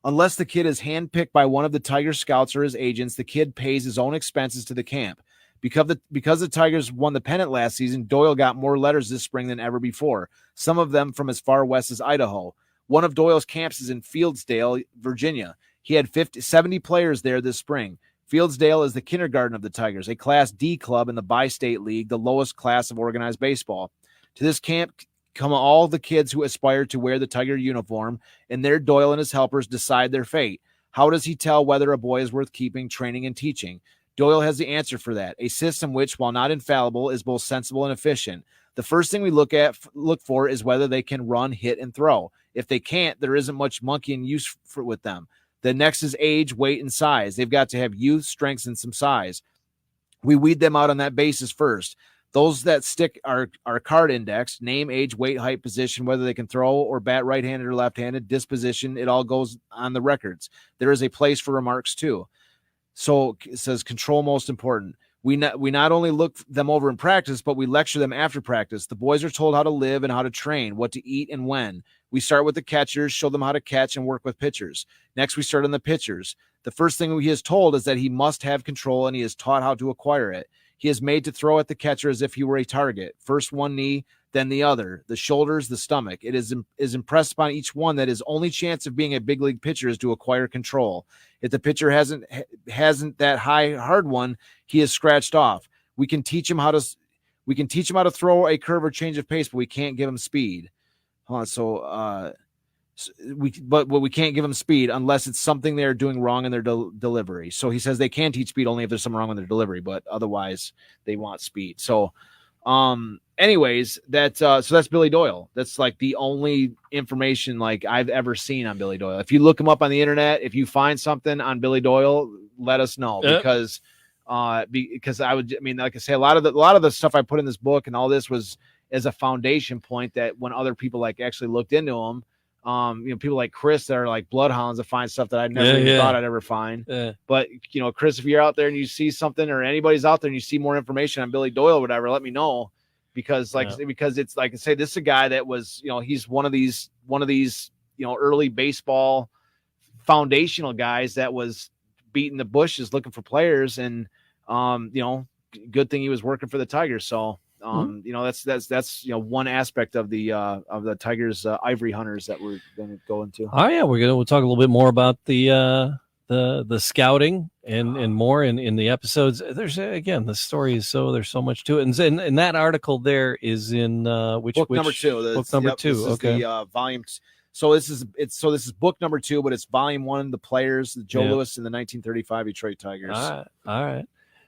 Unless the kid is handpicked by one of the Tiger Scouts or his agents, the kid pays his own expenses to the camp. Because the Tigers won the pennant last season, Doyle got more letters this spring than ever before, some of them from as far west as Idaho. One of Doyle's camps is in Fieldsdale, Virginia. He had 70 players there this spring. Fieldsdale is the kindergarten of the Tigers, a Class D club in the Bi-State League, the lowest class of organized baseball. To this camp come all the kids who aspire to wear the Tiger uniform, and there Doyle and his helpers decide their fate. How does he tell whether a boy is worth keeping, training, and teaching? Doyle has the answer for that, a system which, while not infallible, is both sensible and efficient. The first thing we look for is whether they can run, hit, and throw. If they can't, there isn't much monkeying use with them. The next is age, weight, and size. They've got to have youth, strength, and some size. We weed them out on that basis first. Those that stick are card indexed, name, age, weight, height, position, whether they can throw or bat right-handed or left-handed, disposition, it all goes on the records. There is a place for remarks too. So it says control most important. We not only look them over in practice, but we lecture them after practice. The boys are told how to live and how to train, what to eat and when. We start with the catchers, show them how to catch and work with pitchers. Next, we start on the pitchers. The first thing he is told is that he must have control, and he is taught how to acquire it. He is made to throw at the catcher as if he were a target. First one knee, then the other, the shoulders, the stomach. It is impressed upon each one that his only chance of being a big league pitcher is to acquire control. If the pitcher hasn't that high hard one, he is scratched off. We can teach him how to throw a curve or change of pace, but we can't give him speed. We can't give them speed unless it's something they're doing wrong in their delivery. So he says they can teach speed only if there's something wrong with their delivery, but otherwise they want speed. So, anyways, so that's Billy Doyle. That's like the only information like I've ever seen on Billy Doyle. If you look him up on the internet, if you find something on Billy Doyle, let us know because like I say, a lot of the stuff I put in this book and all this was as a foundation point that when other people like actually looked into them, people like Chris that are like bloodhounds that find stuff that I never even thought I'd ever find. Yeah. But Chris, if you're out there and you see something or anybody's out there and you see more information on Billy Doyle or whatever, let me know because it's like I say, this is a guy that was, he's one of these, early baseball foundational guys that was beating the bushes looking for players and, good thing he was working for the Tigers. So, that's one aspect of the Tigers ivory hunters that we're going to go into. Oh yeah, we'll talk a little bit more about the scouting and more in the episodes. There's again the story is there's so much to it, and that article there is in which number 2. Book number 2. This okay, is the volume. So this is book number 2, but it's volume 1. The players, Joe Louis and the 1935 Detroit Tigers. All right.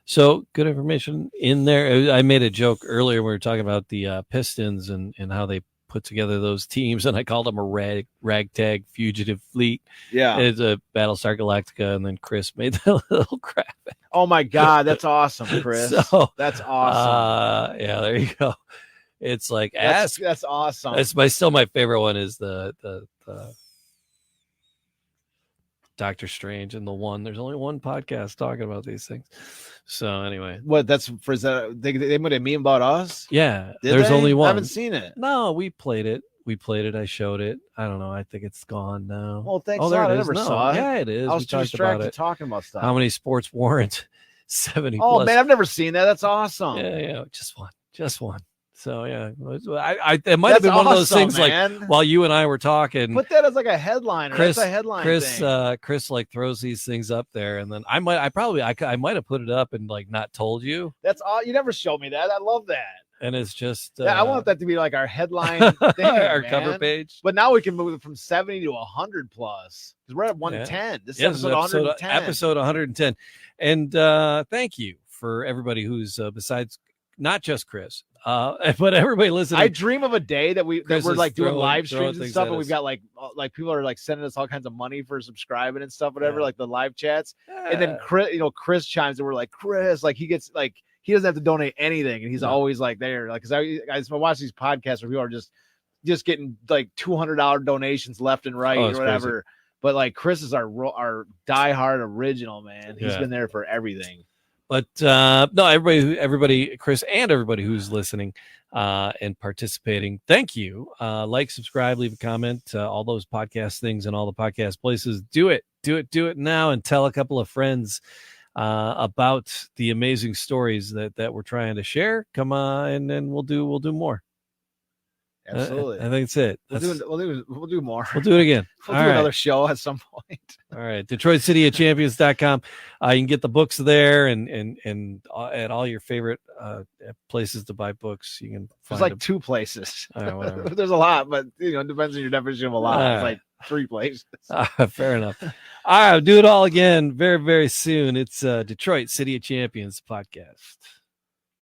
So good information in there. I made a joke earlier. We were talking about the Pistons and how they put together those teams, and I called them a ragtag fugitive fleet. Yeah, it's a Battlestar Galactica, and then Chris made the little graphic. Oh my God, that's awesome, Chris. So, that's awesome. Yeah, there you go. It's like that's awesome. It's still my favorite one is the Doctor Strange and the one. There's only one podcast talking about these things. So anyway, what that's for? Is that they made a meme about us? Yeah, there's only one. I haven't seen it. No, we played it. I showed it. I don't know. I think it's gone now. Well, thanks. I never saw it. Yeah, it is. I was too distracted talking about stuff. How many sports warrant 70? Oh man, I've never seen that. That's awesome. Yeah, just one. So yeah, it might have been one of those things, man. Like while you and I were talking. Put that as like a headline. That's a headline. Chris like throws these things up there, and then I might have put it up and like not told you. That's all. You never showed me that. I love that. And it's just I want that to be like our headline thing, our cover page. But now we can move it from 70 to 100 plus because we're at 110. Yeah. This is episode 110. Episode 110. And thank you for everybody who's besides not just Chris, but everybody listening. I dream of a day that we're like doing live streams and stuff, and we've got like people are like sending us all kinds of money for subscribing and stuff, whatever, like the live chats. And then Chris chimes and we're like, Chris, like he gets like he doesn't have to donate anything, and he's always like there. Like, because I watch these podcasts where people are just getting like $200 donations left and right or whatever. Crazy. But like Chris is our diehard original, man. He's been there for everything. But no, everybody, Chris, and everybody who's listening and participating, thank you. Like, subscribe, leave a comment, all those podcast things and all the podcast places. Do it now, and tell a couple of friends about the amazing stories that we're trying to share. Come on, and then we'll do more. Absolutely. I think it's it. We'll do more. We'll do it again. We'll do another show at some point. All right. DetroitCityOfChampions.com. You can get the books there and at all your favorite places to buy books. You can find There's like 2 places. Right, there's a lot, but it depends on your definition of a lot. It's like 3 places. Fair enough. All right. I'll do it all again very, very soon. It's Detroit City of Champions podcast.